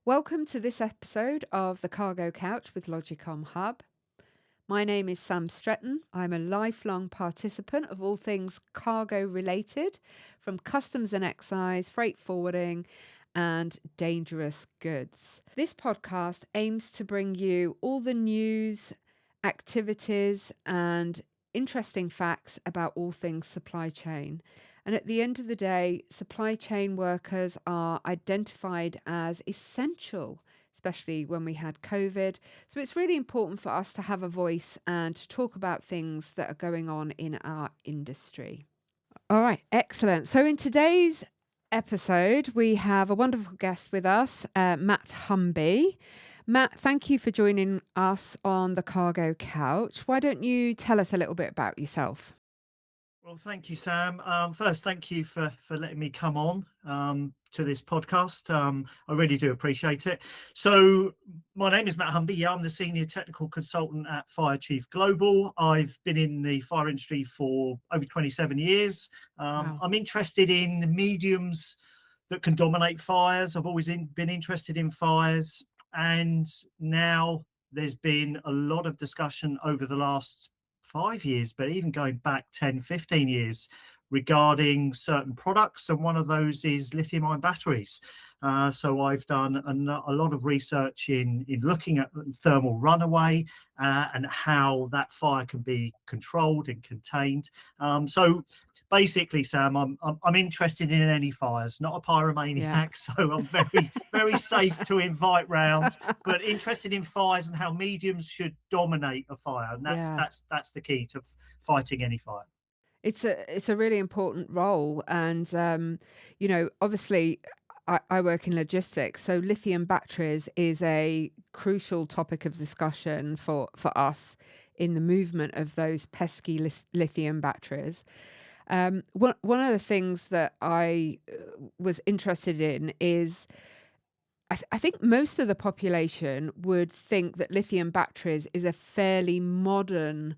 Welcome to this episode of the Cargo Couch with Logicom Hub. My name is Sam Stretton. I'm a lifelong participant of all things cargo related, from customs and excise, freight forwarding, and dangerous goods. This podcast aims to bring you all the news, activities, and interesting facts about all things supply chain. And at the end of the day, supply chain workers are identified as essential, especially when we had COVID. So it's really important for us to have a voice and to talk about things that are going on in our industry. All right, excellent. So in today's episode, we have a wonderful guest with us, Matt Humby. Matt, thank you for joining us on the Cargo Couch. Why don't you tell us a little bit about yourself? Well, thank you, Sam. First, thank you for letting me come on to this podcast. I really do appreciate it. So, my name is Matt Humby. Yeah, I'm the Senior Technical Consultant at Firechief Global. I've been in the fire industry for over 27 years. Wow. I'm interested in mediums that can dominate fires. I've always been interested in fires. And now there's been a lot of discussion over the last 5 years, but even going back 10, 15 years regarding certain products. And one of those is lithium ion batteries. So I've done a lot of research in looking at thermal runaway and how that fire can be controlled and contained. So basically, Sam, I'm interested in any fires, not a Yeah. pyromaniac, so I'm very safe to invite round, but interested in fires and how mediums should dominate a fire, and that's Yeah. that's that's the key to fighting any fire. It's a really important role, and obviously, I work in logistics, so lithium batteries is a crucial topic of discussion for us in the movement of those pesky lithium batteries. One of the things that I was interested in is I think most of the population would think that lithium batteries is a fairly modern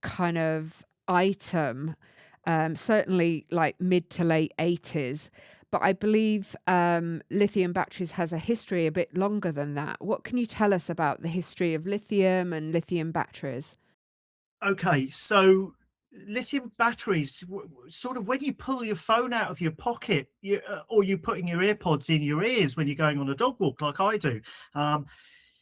kind of item, certainly like mid to late 80s. But I believe lithium batteries has a history a bit longer than that. What can you tell us about the history of lithium and lithium batteries? Okay, so lithium batteries, sort of when you pull your phone out of your pocket, or you're putting your earpods in your ears when you're going on a dog walk, like I do, um,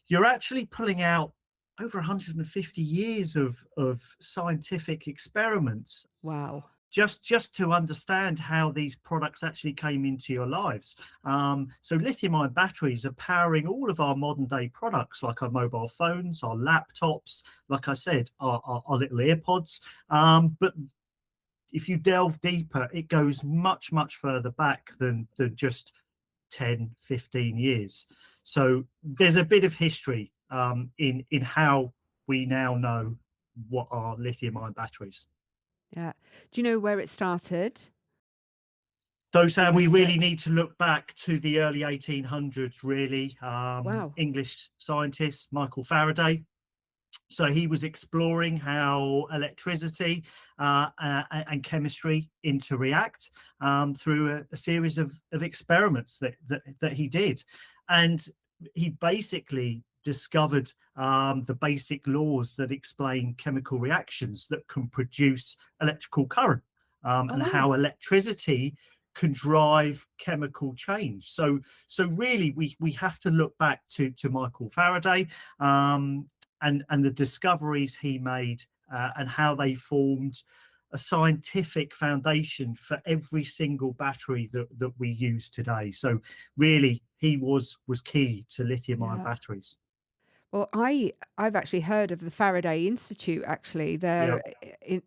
you're actually pulling out over 150 years of scientific experiments Wow. just to understand how these products actually came into your lives. So lithium ion batteries are powering all of our modern day products, like our mobile phones, our laptops, like I said, our little earpods. But if you delve deeper, it goes much further back than just 10, 15 years. So there's a bit of history in how we now know what are lithium ion batteries. Yeah. Do you know where it started? So, Or Sam, when we is really it? need to look back to the early 1800s, really. Wow. English scientist Michael Faraday. So he was exploring how electricity and chemistry interact through a series of experiments that he did. And he basically discovered the basic laws that explain chemical reactions that can produce electrical current, Oh, and wow. how electricity can drive chemical change. So really, we have to look back to Michael Faraday. And the discoveries he made, and how they formed a scientific foundation for every single battery that we use today. So really, he was key to lithium ion Yeah. batteries. Well, I've actually heard of the Faraday Institute actually Yeah. there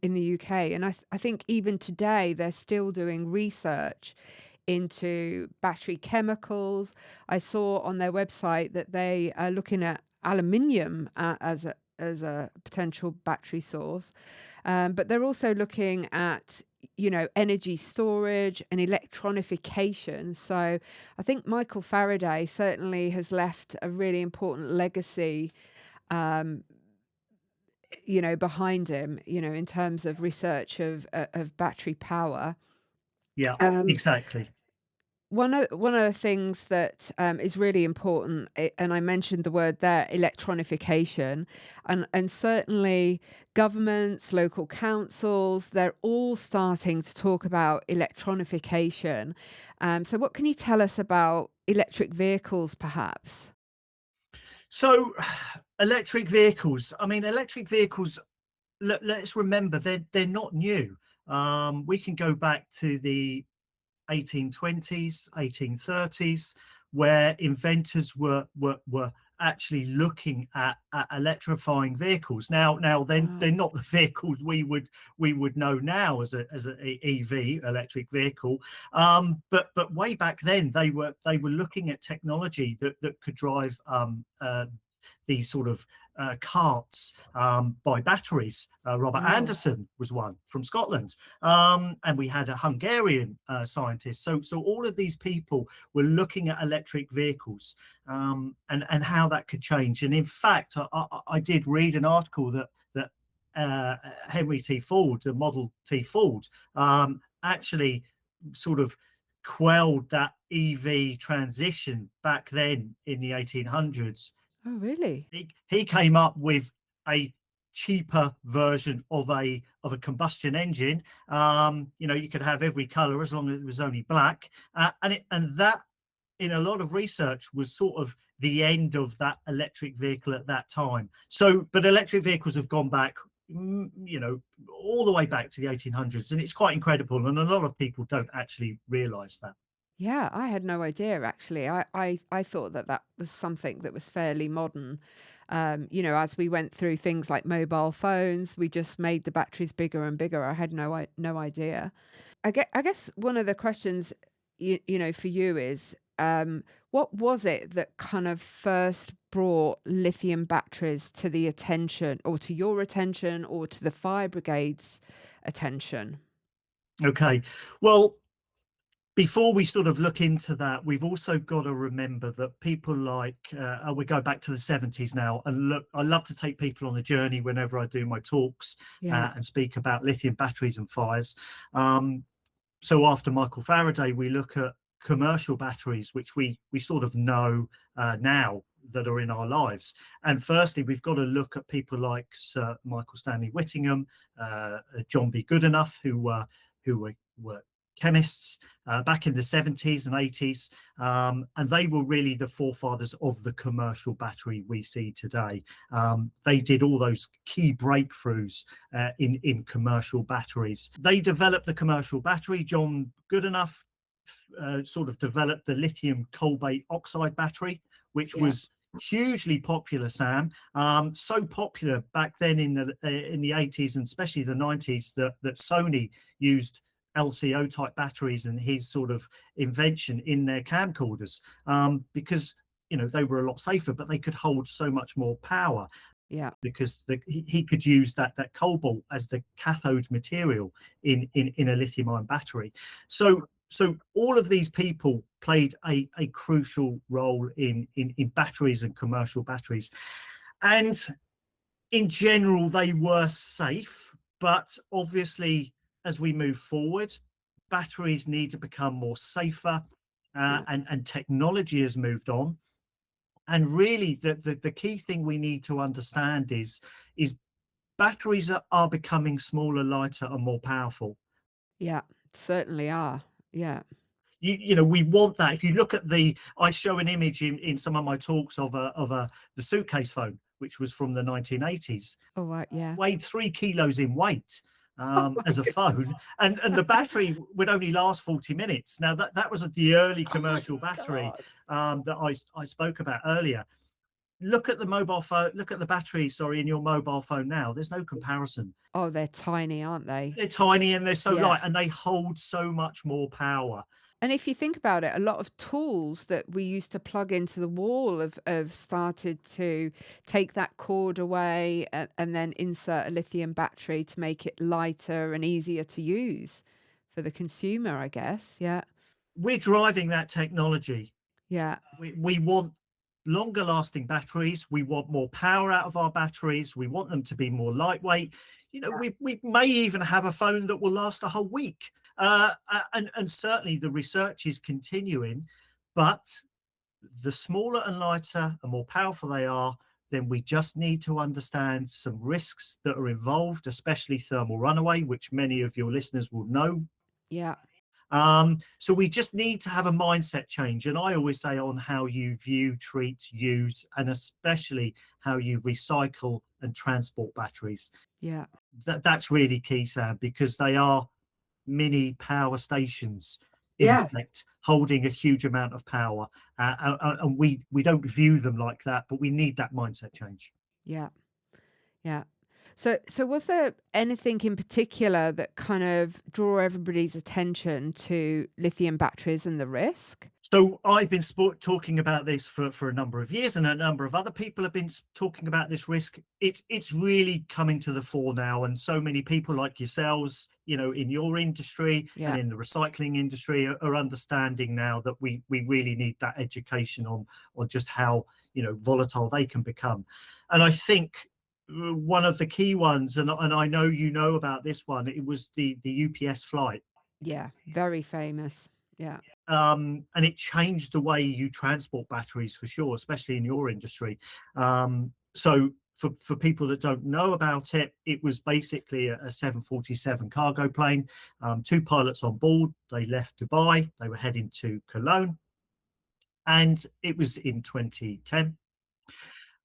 in the UK, and I think even today they're still doing research into battery chemicals. I saw on their website that they are looking at aluminium as a potential battery source, but they're also looking at energy storage and electronification. So I think Michael Faraday certainly has left a really important legacy, um, behind him, in terms of research of battery power. Yeah, Um, exactly. one of the things that is really important, and I mentioned the word there, electronification, and certainly governments, local councils, they're all starting to talk about electronification. So, what can you tell us about electric vehicles, perhaps? So, electric vehicles. I mean, electric vehicles. Let's remember they're not new. We can go back to the 1820s, 1830s, where inventors were actually looking at electrifying vehicles. Now they're Wow. not the vehicles we would know now as a EV, electric vehicle. But way back then they were looking at technology that could drive these sort of carts by batteries. Robert Wow. Anderson was one from Scotland, and we had a Hungarian scientist. So all of these people were looking at electric vehicles, and how that could change. And in fact, I did read an article that Henry T. Ford, the Model T Ford, actually sort of quelled that EV transition back then in the 1800s. Oh, really? He came up with a cheaper version of a combustion engine. You could have every color as long as it was only black, and that in a lot of research was sort of the end of that electric vehicle at that time. So, but electric vehicles have gone back, all the way back to the 1800s, and it's quite incredible. And a lot of people don't actually realize that. Yeah, I had no idea actually. I thought that that was something that was fairly modern. As we went through things like mobile phones, we just made the batteries bigger and bigger. I had no idea. I guess one of the questions, for you is, what was it that kind of first brought lithium batteries to the attention, or to your attention, or to the fire brigade's attention? Okay, well, before we sort of look into that, we've also got to remember that people like we go back to the 70s now, and look, I love to take people on a journey whenever I do my talks Yeah, and speak about lithium batteries and fires. Um, so after Michael Faraday, we look at commercial batteries, which we sort of know now that are in our lives. And firstly, we've got to look at people like Sir Michael Stanley Whittingham, John B. Goodenough, who were chemists back in the 70s and 80s, and they were really the forefathers of the commercial battery we see today. They did all those key breakthroughs in commercial batteries. They developed the commercial battery. John Goodenough sort of developed the lithium cobalt oxide battery, which yeah, was hugely popular, Sam. So popular back then in the 80s and especially the 90s that Sony used LCO type batteries and his sort of invention in their camcorders, because they were a lot safer, but they could hold so much more power yeah, because he could use that cobalt as the cathode material in a lithium ion battery. So all of these people played a crucial role in batteries and commercial batteries. And in general, they were safe, but obviously, as we move forward, batteries need to become more safer, yeah, and technology has moved on. And really, the key thing we need to understand is batteries are becoming smaller, lighter, and more powerful. yeah. Certainly are. Yeah. We want that. If you look at I show an image in some of my talks of the suitcase phone, which was from the 1980s, Oh, right. Yeah. weighed 3 kilos in weight, Oh my as a phone, goodness. and the battery would only last 40 minutes. Now that was the early Oh my commercial battery God. that I spoke about earlier. Look at the mobile phone. Look at the battery. Sorry, in your mobile phone now. There's no comparison. Oh, they're tiny, aren't they? They're tiny and they're so Yeah. light, and they hold so much more power. And if you think about it, a lot of tools that we used to plug into the wall have started to take that cord away, and then insert a lithium battery to make it lighter and easier to use for the consumer, I guess. Yeah. We're driving that technology. Yeah. We want longer lasting batteries. We want more power out of our batteries. We want them to be more lightweight. We may even have a phone that will last a whole week. And certainly the research is continuing, but the smaller and lighter and more powerful they are, then we just need to understand some risks that are involved, especially thermal runaway, which many of your listeners will know. Yeah. So we just need to have a mindset change. And I always say on how you view, treat, use, and especially how you recycle and transport batteries. Yeah. That's really key, Sam, because they are mini power stations in Yeah. effect, holding a huge amount of power. And we don't view them like that, but we need that mindset change. Yeah. Yeah. So was there anything in particular that kind of draw everybody's attention to lithium batteries and the risk? So I've been talking about this for a number of years, and a number of other people have been talking about this risk. It's really coming to the fore now, and so many people like yourselves, in your industry and Yeah. in the recycling industry, are understanding now that we really need that education on just how volatile they can become. And I think one of the key ones, and I know you know about this one, it was the UPS flight. Yeah. Very famous. Yeah. And it changed the way you transport batteries for sure, especially in your industry. So for people that don't know about it, it was basically a 747 cargo plane, two pilots on board. They left Dubai, they were heading to Cologne, and it was in 2010.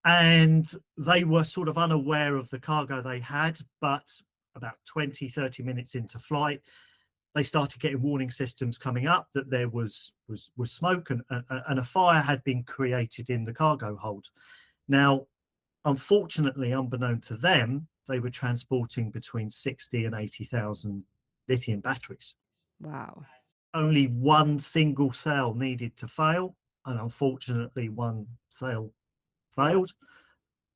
And they were sort of unaware of the cargo they had, but about 20-30 minutes into flight, they started getting warning systems coming up that there was smoke, and a fire had been created in the cargo hold. Now, unfortunately, unbeknown to them, they were transporting between 60 and 80,000 lithium batteries. Wow. Only one single cell needed to fail, and unfortunately, one cell failed.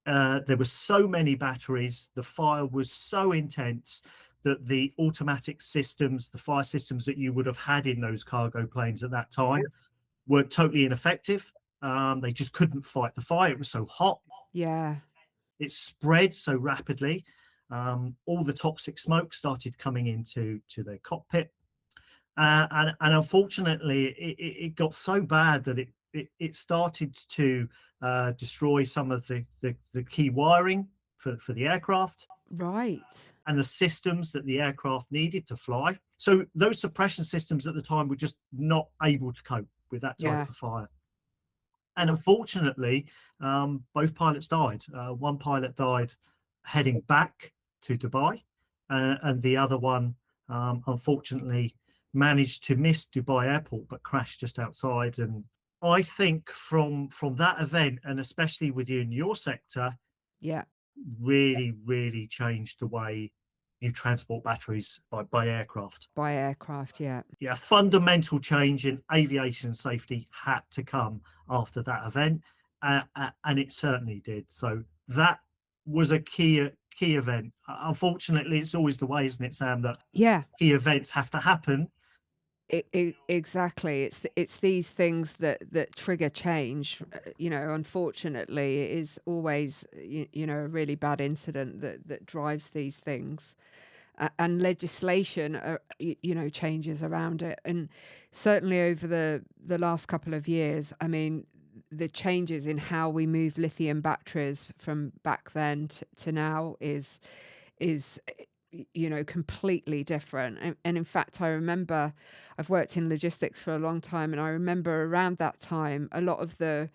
There were so many batteries, the fire was so intense that the automatic systems, the fire systems that you would have had in those cargo planes at that time, were totally ineffective. They just couldn't fight the fire. It was so hot. Yeah. It spread so rapidly. All the toxic smoke started coming into their cockpit. And unfortunately, it got so bad that it started to destroy some of the key wiring for the aircraft Right. and the systems that the aircraft needed to fly. So those suppression systems at the time were just not able to cope with that type Yeah. of fire. And unfortunately, both pilots died. One pilot died heading back to Dubai, and the other one, unfortunately, managed to miss Dubai airport but crashed just outside. And I think from that event, and especially within your sector, Yeah. really, really changed the way you transport batteries by aircraft. By aircraft. Yeah. Yeah, fundamental change in aviation safety had to come after that event, and it certainly did. So that was a key event. Unfortunately, it's always the way, isn't it, Sam, that Yeah. key events have to happen. Exactly. It's these things that trigger change. Unfortunately, it is always a really bad incident that drives these things, and legislation, changes around it. And certainly over the last couple of years, I mean, the changes in how we move lithium batteries from back then to now is completely different. And in fact, I remember I've worked in logistics for a long time, and I remember around that time a lot of the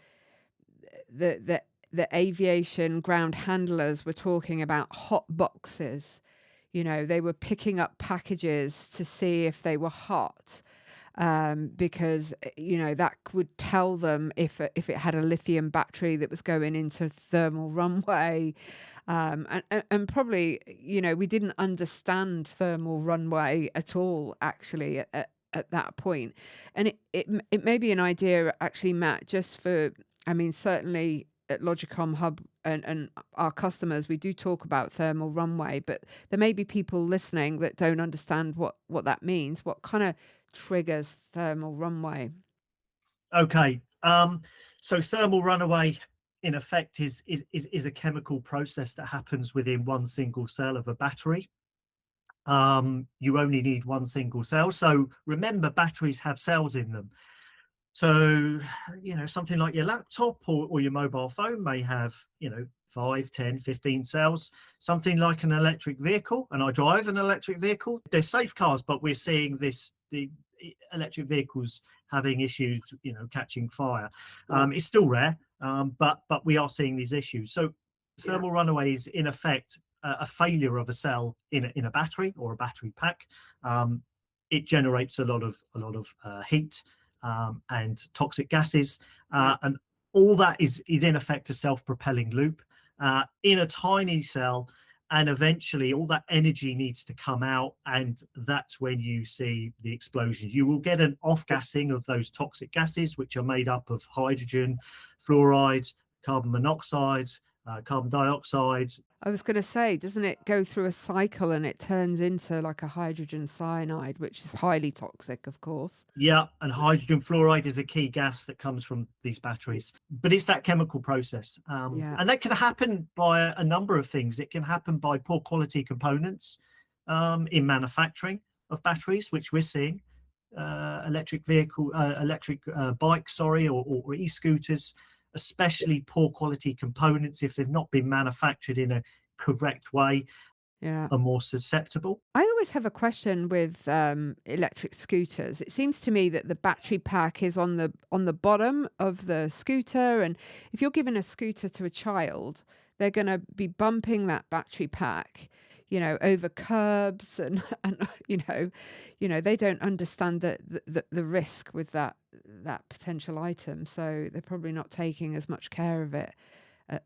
the the aviation ground handlers were talking about hot boxes. They were picking up packages to see if they were hot, because that would tell them if it had a lithium battery that was going into thermal runway, and probably we didn't understand thermal runway at all actually at that point. And it may be an idea actually, Matt, just for, I mean, certainly at Logicom Hub and our customers, we do talk about thermal runway, but there may be people listening that don't understand what that means. What kind of triggers thermal runway? Okay, so thermal runaway, in effect, is a chemical process that happens within one single cell of a battery. you only need one single cell. So remember, batteries have cells in them. So, something like your laptop or your mobile phone may have, 5, 10, 15 cells. Something like an electric vehicle, and I drive an electric vehicle. They're safe cars, but we're seeing the electric vehicles having issues, catching fire. It's still rare, but we are seeing these issues. So Yeah. thermal runaway is in effect a failure of a cell in a battery or a battery pack. It generates a lot of heat and toxic gases, and all that is in effect a self-propelling loop in a tiny cell, and eventually all that energy needs to come out, and that's when you see the explosions. You will get an off-gassing of those toxic gases, which are made up of hydrogen, fluoride, carbon monoxide, carbon dioxide. I was going to say, doesn't it go through a cycle and it turns into like a hydrogen cyanide, which is highly toxic, of course? Yeah, and hydrogen fluoride is a key gas that comes from these batteries, but it's that chemical process. Yeah. And that can happen by a number of things. It can happen by poor quality components in manufacturing of batteries, which we're seeing. Electric bikes, or e-scooters, especially poor quality components, if they've not been manufactured in a correct way, Yeah. are more susceptible. I always have a question with electric scooters. It seems to me that the battery pack is on the bottom of the scooter, and if you're giving a scooter to a child, they're going to be bumping that battery pack, over curbs, and and they don't understand the risk with that potential item, so they're probably not taking as much care of it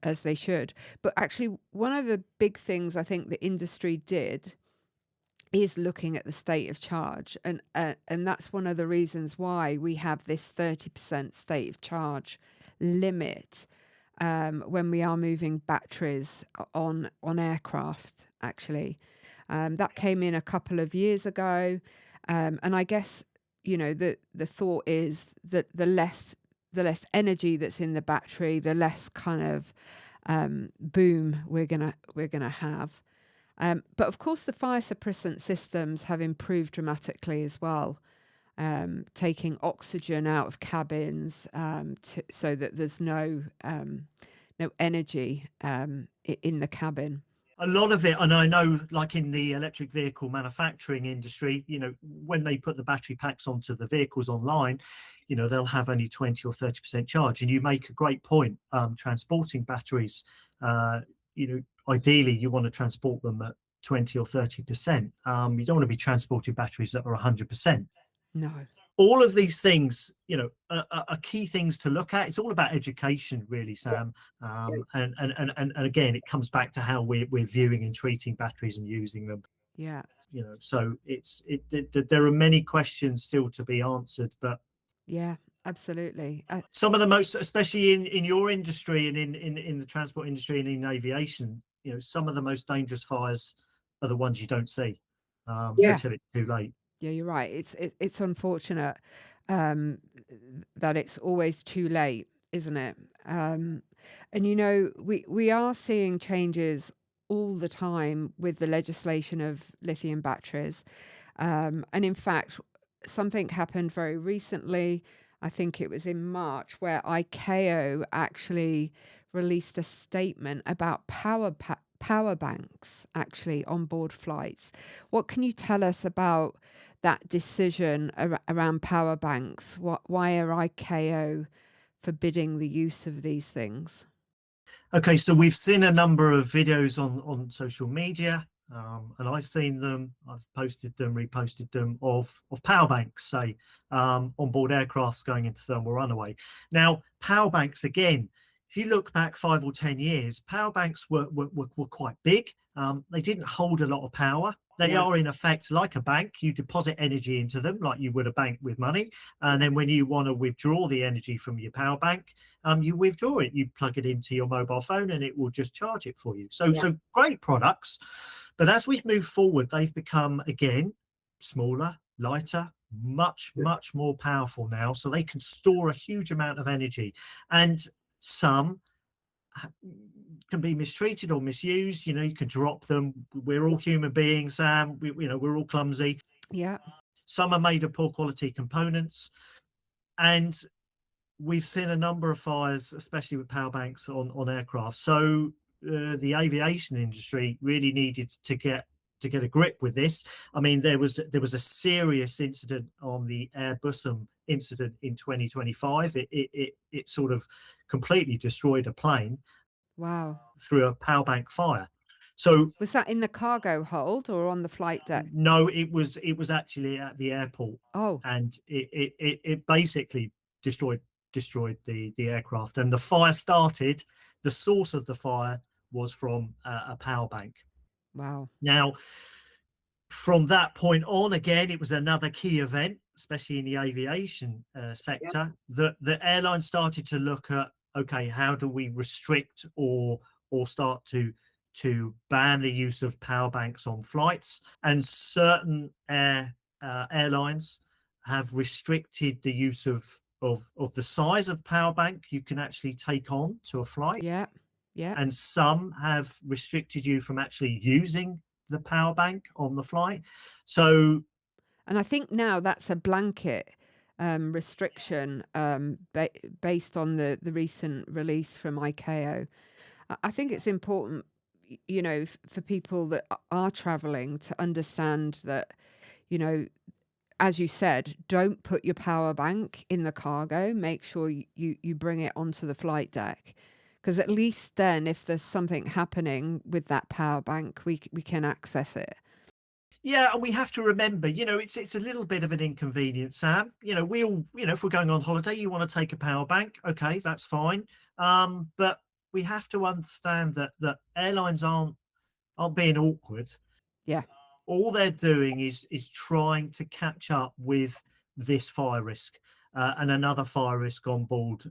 as they should. But actually, one of the big things I think the industry did is looking at the state of charge, and that's one of the reasons why we have this 30% state of charge limit when we are moving batteries on aircraft. Actually, that came in a couple of years ago, and I guess the thought is that the less energy that's in the battery, the less kind of boom we're gonna have. But of course, the fire suppressant systems have improved dramatically as well, taking oxygen out of cabins so that there's no energy in the cabin. A lot of it, and I know, like in the electric vehicle manufacturing industry, when they put the battery packs onto the vehicles online, they'll have only 20 or 30% charge. And you make a great point. Transporting batteries, ideally you want to transport them at 20 or 30%. You don't want to be transporting batteries that are 100%. No. All of these things, are key things to look at. It's all about education, really, Sam. And again, it comes back to how we're viewing and treating batteries and using them. Yeah. So there are many questions still to be answered, but Yeah. Absolutely. some of the most, especially in your industry and in the transport industry and in aviation, some of the most dangerous fires are the ones you don't see Yeah. until it's too late. Yeah, you're right. It's unfortunate um, that it's always too late, isn't it? And we are seeing changes all the time with the legislation of lithium batteries. And in fact, something happened very recently. I think it was in March, where ICAO actually released a statement about power banks actually on board flights. What can you tell us about that decision around power banks? Why are ICAO forbidding the use of these things? Okay, so we've seen a number of videos on social media, and I've seen them. I've posted them, reposted them of power banks, say, on board aircrafts going into thermal runaway. Now, power banks, again, if you look back 5 or 10 years, power banks were quite big. They didn't hold a lot of power. They are in effect like a bank. You deposit energy into them like you would a bank with money, and then when you want to withdraw the energy from your power bank, you withdraw it. You plug it into your mobile phone, and it will just charge it for you. So great products. But as we've moved forward, they've become, again, smaller, lighter, much more powerful now. So they can store a huge amount of energy, and some can be mistreated or misused. You can drop them. We're all human beings, Sam. We're all clumsy. Yeah. Some are made of poor quality components, and we've seen a number of fires, especially with power banks on aircraft. So the aviation industry really needed to get a grip with this. I mean, there was a serious incident on the Airbus incident in 2025. It sort of completely destroyed a plane Wow. through a power bank fire. So Was that in the cargo hold or on the flight deck? no, it was actually at the airport, Oh, and it basically destroyed the aircraft. And the fire started. The source of the fire was from a power bank. wow. Now, from that point on, again, it was another key event, especially in the aviation Yep. sector, that the airlines started to look at, okay, how do we restrict or start to ban the use of power banks on flights? And certain airlines have restricted the use of the size of power bank you can actually take on to a flight, Yeah. Yeah. and some have restricted you from actually using the power bank on the flight. So And I think now that's a blanket restriction based on the recent release from ICAO. I think it's important, for people that are traveling to understand that, you know, as you said, don't put your power bank in the cargo. Make sure you bring it onto the flight deck. Because at least then, if there's something happening with that power bank, we can access it. yeah, and we have to remember, it's a little bit of an inconvenience, Sam. We all, if we're going on holiday, you want to take a power bank, okay, that's fine. But we have to understand that airlines aren't being awkward. Yeah. All they're doing is trying to catch up with this fire risk, and another fire risk on board,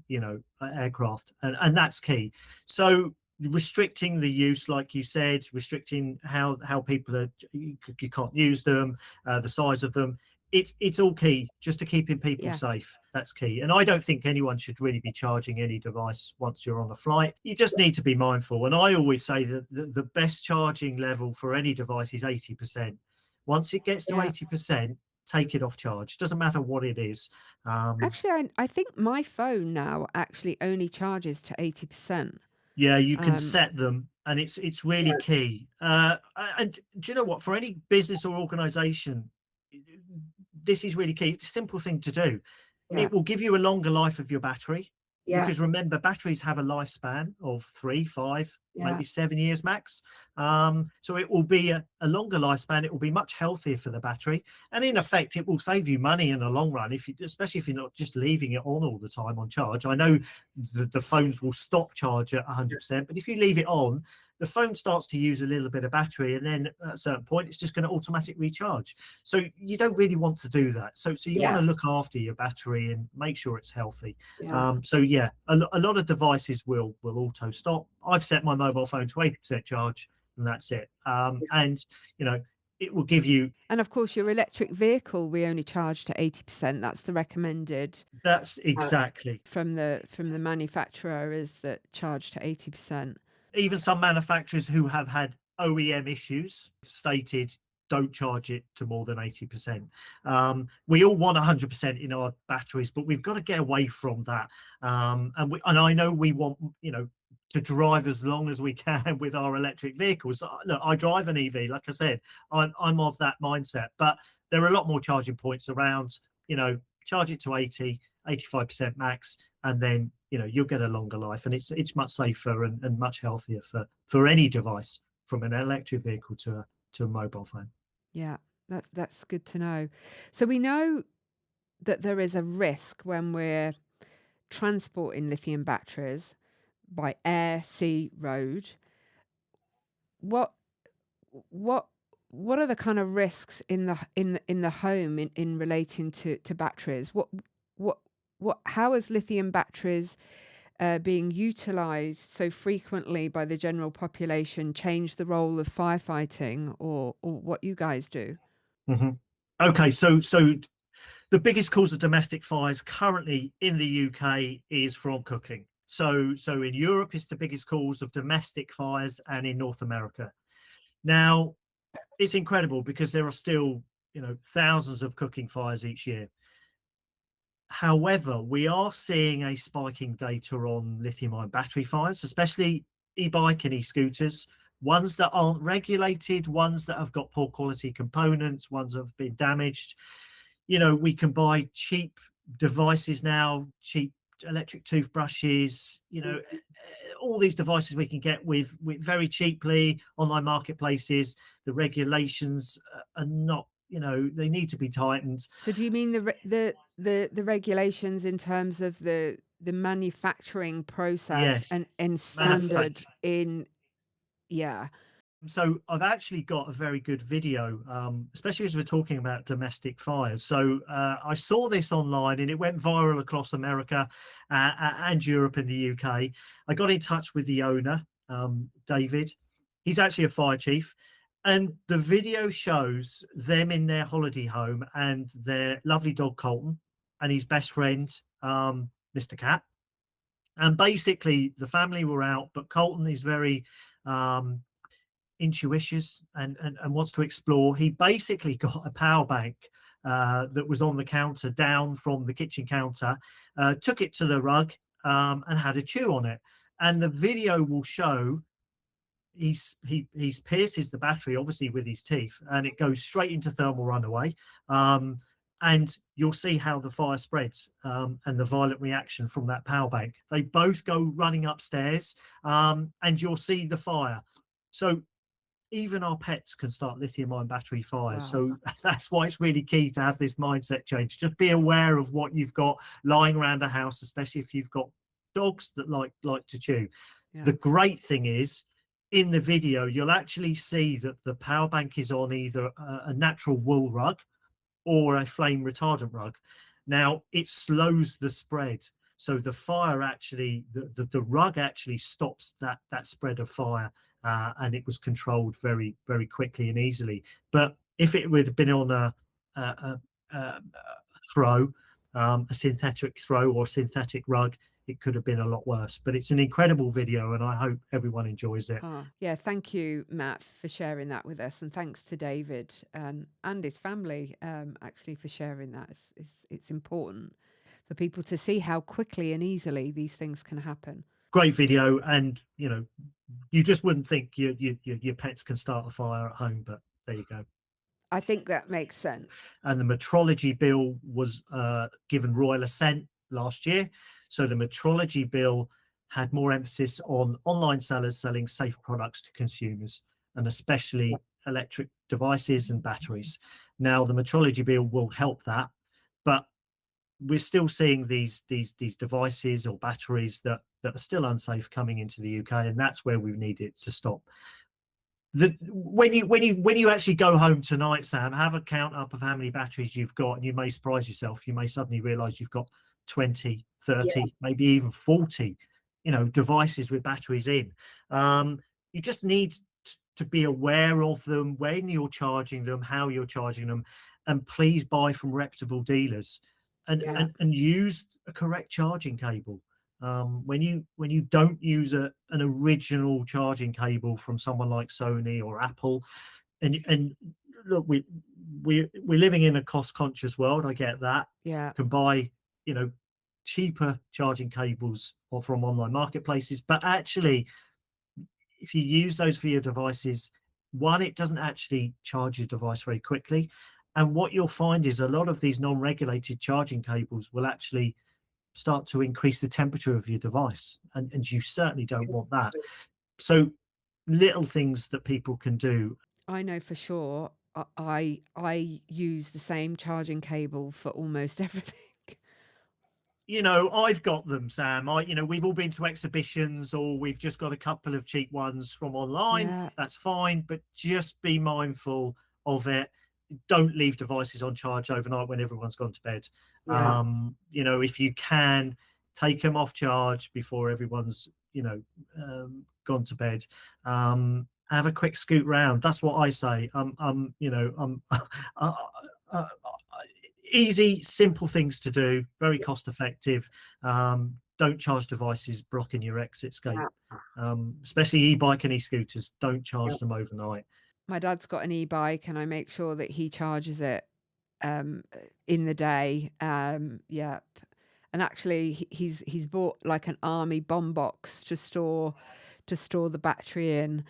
aircraft, and that's key. So restricting the use, like you said, restricting how people you can't use them, the size of them. It's all key, just to keeping people Yeah. safe. That's key. And I don't think anyone should really be charging any device once you're on a flight. You just need to be mindful. And I always say that the best charging level for any device is 80%. Once it gets to Yeah. 80%, take it off charge. Doesn't matter what it is. Actually, I think my phone now actually only charges to 80%. Yeah, you can Um, set them, and it's really Yeah. key. And do you know what? For any business or organization, this is really key. It's a simple thing to do. Yeah. It will give you a longer life of your battery, Yeah. because remember, batteries have a lifespan of 3, 5, Yeah. maybe 7 years max. So it will be a longer lifespan. It will be much healthier for the battery, and in effect, it will save you money in the long run, especially if you're not just leaving it on all the time on charge. I know the phones will stop charge at 100%, but if you leave it on, the phone starts to use a little bit of battery, and then at a certain point, it's just going to automatically recharge. So you don't really want to do that. So you want Yeah. to look after your battery and make sure it's healthy. Yeah. So yeah, a lot of devices will auto stop. I've set my mobile phone to 80% charge, and that's it. And it will give you. And of course, your electric vehicle, we only charge to 80%. That's the recommended That's uh, exactly. from the manufacturer, is that charge to 80%. Even some manufacturers who have had OEM issues stated don't charge it to more than 80%. We all want 100% in our batteries, but we've got to get away from that. And I know we want, to drive as long as we can with our electric vehicles. Look, I drive an EV, like I said, I'm of that mindset, but there are a lot more charging points around, charge it to 80, 85% max, and then you'll get a longer life, and it's much safer and much healthier for any device, from an electric vehicle to a mobile phone. Yeah, that's good to know. So we know that there is a risk when we're transporting lithium batteries by air, sea, road. What what what are the kind of risks in the home in relating to batteries? What how is lithium batteries being utilized so frequently by the general population change the role of firefighting, or what you guys do? hmm Okay, so the biggest cause of domestic fires currently in the UK is from cooking. So in Europe, it's the biggest cause of domestic fires, and in North America. Now, it's incredible because there are still, thousands of cooking fires each year. However, we are seeing a spiking data on lithium-ion battery fires, especially e-bike and e-scooters, ones that aren't regulated, ones that have got poor quality components, ones that have been damaged. We can buy cheap devices now, cheap electric toothbrushes, all these devices we can get with very cheaply online marketplaces. The regulations are not, they need to be tightened. So do you mean the regulations in terms of the manufacturing process Yes, and standard manufacturing. in yeah. So I've actually got a very good video, especially as we're talking about domestic fires. So I saw this online and it went viral across America and Europe and the UK. I got in touch with the owner, David. He's actually a fire chief. And the video shows them in their holiday home and their lovely dog, Colton, and his best friend, Mr. Cat. And basically, the family were out, but Colton is very intuitious and wants to explore. He basically got a power bank that was on the counter down from the kitchen counter, took it to the rug, and had a chew on it. And the video will show he's pierces the battery obviously with his teeth, and it goes straight into thermal runaway. And you'll see how the fire spreads, and the violent reaction from that power bank. They both go running upstairs, and you'll see the fire. So even our pets can start lithium-ion battery fires. Wow. So that's why it's really key to have this mindset change. Just be aware of what you've got lying around a house, especially if you've got dogs that like to chew. Yeah. The great thing is, in the video, you'll actually see that the power bank is on either a natural wool rug or a flame retardant rug. Now, it slows the spread. So the fire actually, the rug actually stops that spread of fire, and it was controlled very, very quickly and easily. But if it would have been on a throw, a synthetic throw or synthetic rug, it could have been a lot worse. But it's an incredible video, and I hope everyone enjoys it. Yeah, thank you, Matt, for sharing that with us, and thanks to David and his family actually for sharing that. It's important for people to see how quickly and easily these things can happen. Great video, and you just wouldn't think your pets can start a fire at home, but there you go. I think that makes sense. And the metrology bill was given royal assent last year. So the metrology bill had more emphasis on online sellers selling safe products to consumers, and especially electric devices and batteries. Now, the metrology bill will help that, but we're still seeing these devices or batteries that are still unsafe coming into the UK, and that's where we need it to stop. When you actually go home tonight, Sam, have a count up of how many batteries you've got, and you may surprise yourself. You may suddenly realize you've got 20, 30, maybe even 40, devices with batteries in. You just need to be aware of them, when you're charging them, how you're charging them, and please buy from reputable dealers, and use a correct charging cable. When you don't use an original charging cable from someone like Sony or Apple, and look, we're living in a cost conscious world. I get that. Yeah. You can buy cheaper charging cables or from online marketplaces, but actually, if you use those for your devices, one, it doesn't actually charge your device very quickly, and what you'll find is a lot of these non-regulated charging cables will actually start to increase the temperature of your device, and you certainly don't want that. So little things that people can do. I know for sure I use the same charging cable for almost everything. I've got them, Sam. We've all been to exhibitions, or we've just got a couple of cheap ones from online. Yeah. That's fine, but just be mindful of it. Don't leave devices on charge overnight when everyone's gone to bed. Yeah. If you can, take them off charge before everyone's gone to bed. Have a quick scoot round. That's what I say. Easy, simple things to do, very cost effective. don't charge devices blocking your exit escape, especially e-bike and e-scooters. Don't charge them overnight. My dad's got an e-bike, and I make sure that he charges it in the day. Yep. And actually, he's bought like an army bomb box to store the battery in,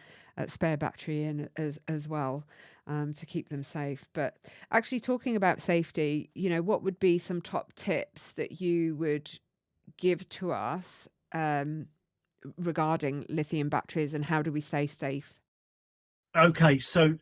spare battery in as well, to keep them safe. But actually, talking about safety, what would be some top tips that you would give to us regarding lithium batteries, and how do we stay safe? Okay, so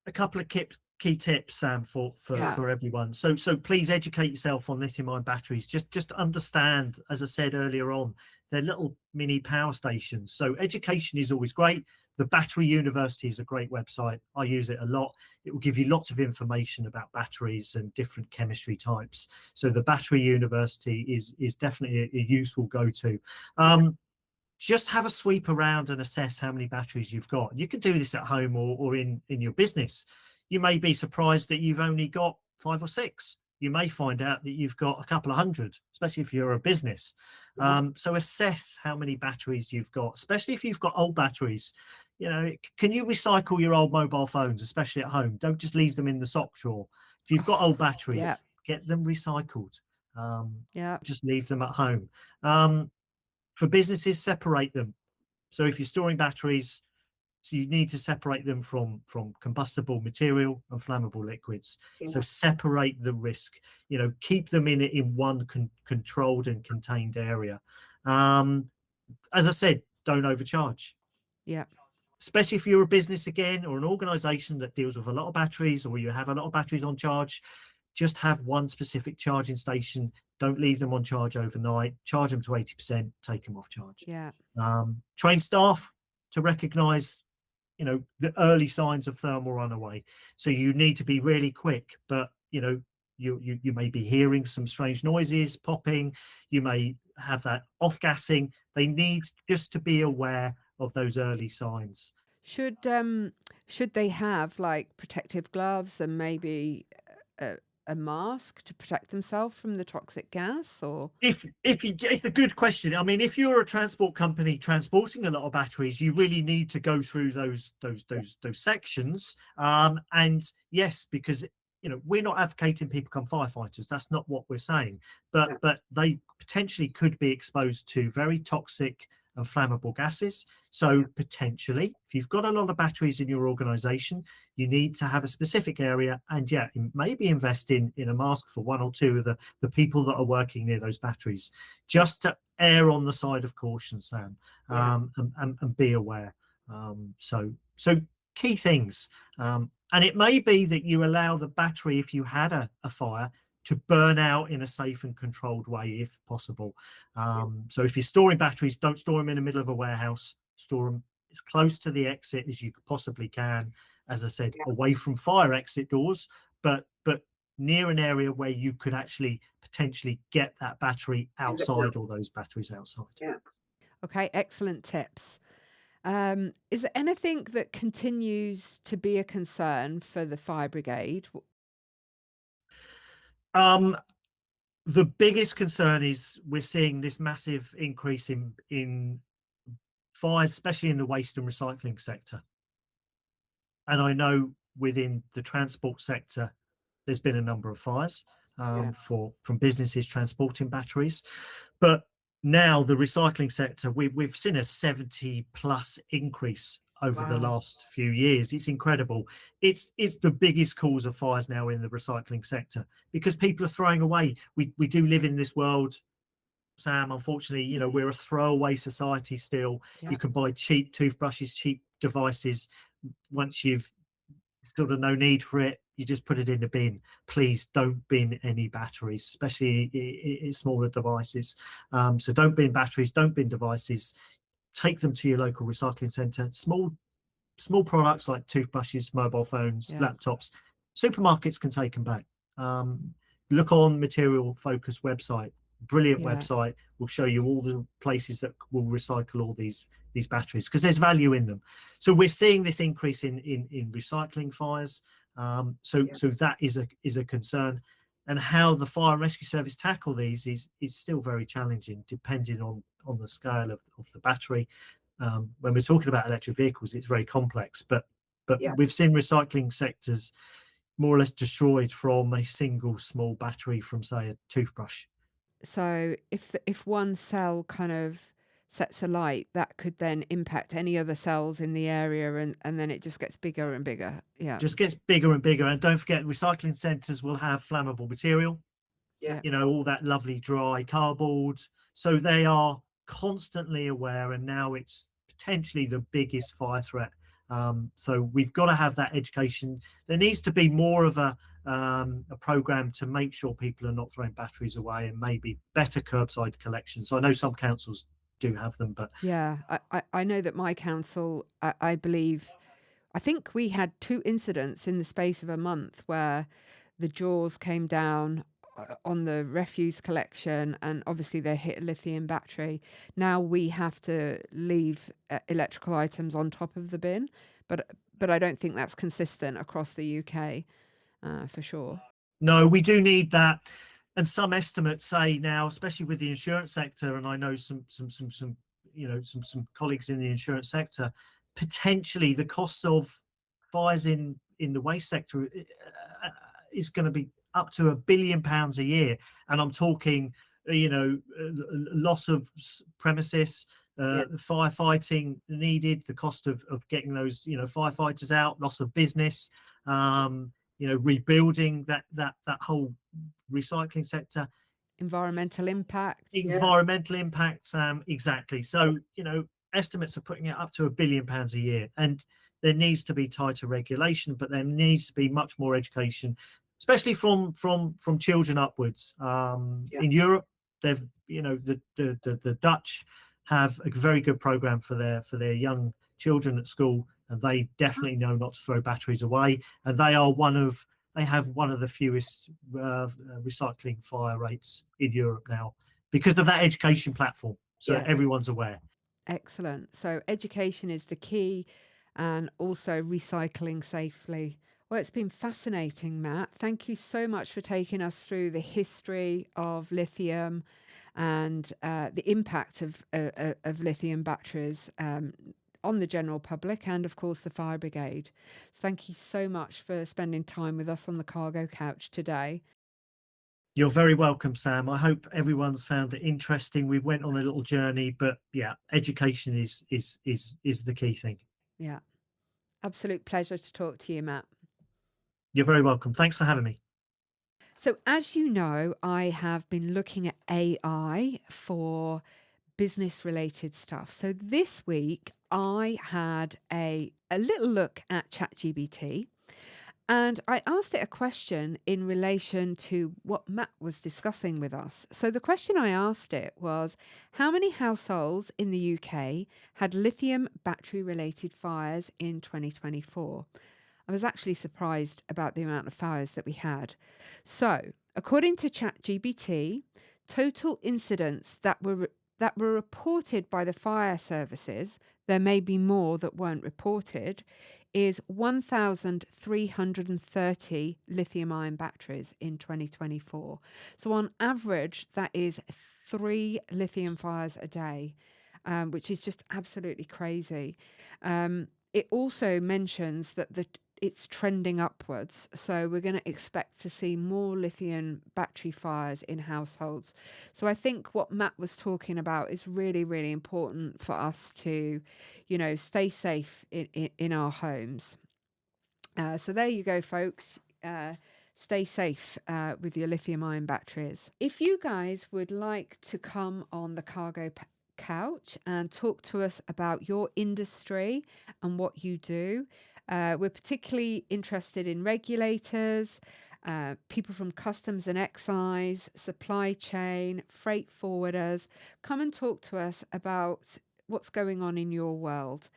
a couple of key tips, Sam, for everyone. So please educate yourself on lithium-ion batteries. Just understand, as I said earlier on, they're little mini power stations. So education is always great. The Battery University is a great website. I use it a lot. It will give you lots of information about batteries and different chemistry types. So the Battery University is definitely a useful go-to. Just have a sweep around and assess how many batteries you've got. You can do this at home or in your business. You may be surprised that you've only got 5 or 6. You may find out that you've got a couple of hundred, especially if you're a business. So assess how many batteries you've got, especially if you've got old batteries. Can you recycle your old mobile phones, especially at home? Don't just leave them in the sock drawer. If you've got old batteries, get them recycled. Just leave them at home. For businesses, separate them. So if you're storing batteries, so you need to separate them from combustible material and flammable liquids. So separate the risk. Keep them in one controlled and contained area. As I said, don't overcharge. Especially if you're a business again, or an organization that deals with a lot of batteries, or you have a lot of batteries on charge. Just have one specific charging station. Don't leave them on charge overnight. Charge them to 80%, take them off charge. Train staff to recognize, the early signs of thermal runaway. So you need to be really quick, but you may be hearing some strange noises popping. You may have that off-gassing. They need just to be aware of those early signs. Should they have like protective gloves and maybe a mask to protect themselves from the toxic gas? Or it's a good question. I mean, if you're a transport company transporting a lot of batteries, you really need to go through those sections. And yes, because we're not advocating people become firefighters. That's not what we're saying. But they potentially could be exposed to very toxic and flammable gases. So potentially, if you've got a lot of batteries in your organization, you need to have a specific area, and maybe invest in a mask for 1 or 2 of the people that are working near those batteries, just to err on the side of caution, Sam, and be aware. So key things. And it may be that you allow the battery, if you had a fire, to burn out in a safe and controlled way if possible. So if you're storing batteries, don't store them in the middle of a warehouse. Store them as close to the exit as you possibly can. As I said, away from fire exit doors, but near an area where you could actually potentially get that battery outside, or those batteries outside. Okay, excellent tips. Is there anything that continues to be a concern for the Fire Brigade? The biggest concern is we're seeing this massive increase in fires, especially in the waste and recycling sector. And I know within the transport sector, there's been a number of fires from businesses transporting batteries. But now the recycling sector, we've seen a 70+ increase over the last few years. It's incredible. It's the biggest cause of fires now in the recycling sector, because people are throwing away. We do live in this world, Sam, unfortunately. We're a throwaway society still. You can buy cheap toothbrushes, cheap devices. Once you've sort of no need for it, you just put it in the bin. Please don't bin any batteries, especially in smaller devices. So don't bin batteries, don't bin devices. Take them to your local recycling centre. Small products like toothbrushes, mobile phones, laptops, supermarkets can take them back. Look on Material Focus website. Brilliant website. Will show you all the places that will recycle all these batteries, because there's value in them. So we're seeing this increase in recycling fires. So that is a concern. and how the fire and rescue service tackle these is still very challenging, depending on the scale of the battery. When we're talking about electric vehicles, it's very complex, but Yeah. we've seen recycling sectors more or less destroyed from a single small battery from, say, a toothbrush. So if one cell kind of sets alight, that could then impact any other cells in the area, and then it just gets bigger and bigger. Yeah. Just gets bigger and bigger. And don't forget, recycling centres will have flammable material, Yeah. all that lovely dry cardboard. So they are constantly aware, and now it's potentially the biggest fire threat. So we've got to have that education. There needs to be more of a program to make sure people are not throwing batteries away, and maybe better curbside collection. So I know some councils do have them, but Yeah. I know that my council, I believe, I think we had 2 incidents in the space of a month where the jaws came down on the refuse collection, and obviously they hit a lithium battery. Now we have to leave electrical items on top of the bin, but I don't think that's consistent across the UK, for sure. no, we do need that. And some estimates say now, especially with the insurance sector, and I know some colleagues in the insurance sector, potentially the cost of fires in the waste sector is going to be up to £1 billion a year. And I'm talking, loss of premises, Yeah. firefighting needed, the cost of getting those, firefighters out, loss of business, rebuilding that whole recycling sector, Environmental impact. Yeah. environmental impacts, exactly. So estimates are putting it up to £1 billion a year, and there needs to be tighter regulation, but there needs to be much more education, especially from children upwards. Yeah. In Europe, they've the Dutch have a very good program for their young children at school, and they definitely know not to throw batteries away, and they have one of the fewest recycling fire rates in Europe now because of that education platform. So Yeah. everyone's aware. Excellent. So education is the key, and also recycling safely. Well, it's been fascinating, Matt. Thank you so much for taking us through the history of lithium and the impact of lithium batteries on the general public, and of course the fire brigade. Thank you so much for spending time with us on the cargo couch today. You're very welcome, Sam. I hope everyone's found it interesting. We went on a little journey, but yeah, education is the key thing. Yeah, absolute pleasure to talk to you, Matt. You're very welcome. Thanks for having me. So, as you know, I have been looking at AI for business related stuff. So, this week I had a little look at ChatGPT, and I asked it a question in relation to what Matt was discussing with us. So, the question I asked it was, how many households in the UK had lithium battery related fires in 2024? I was actually surprised about the amount of fires that we had. So, according to ChatGPT, total incidents that were reported by the fire services, there may be more that weren't reported, is 1,330 lithium ion batteries in 2024. So, on average, that is 3 lithium fires a day, which is just absolutely crazy. It also mentions that it's trending upwards. So we're going to expect to see more lithium battery fires in households. So I think what Matt was talking about is really, really important for us to, stay safe in our homes. So there you go, folks. Stay safe with your lithium ion batteries. If you guys would like to come on the cargo couch and talk to us about your industry and what you do, we're particularly interested in regulators, people from customs and excise, supply chain, freight forwarders. Come and talk to us about what's going on in your world.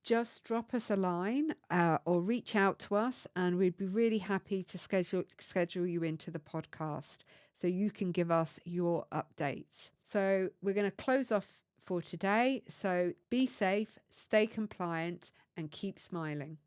Just drop us a line or reach out to us, and we'd be really happy to schedule you into the podcast so you can give us your updates. So we're going to close off for today. So be safe, stay compliant, and keep smiling.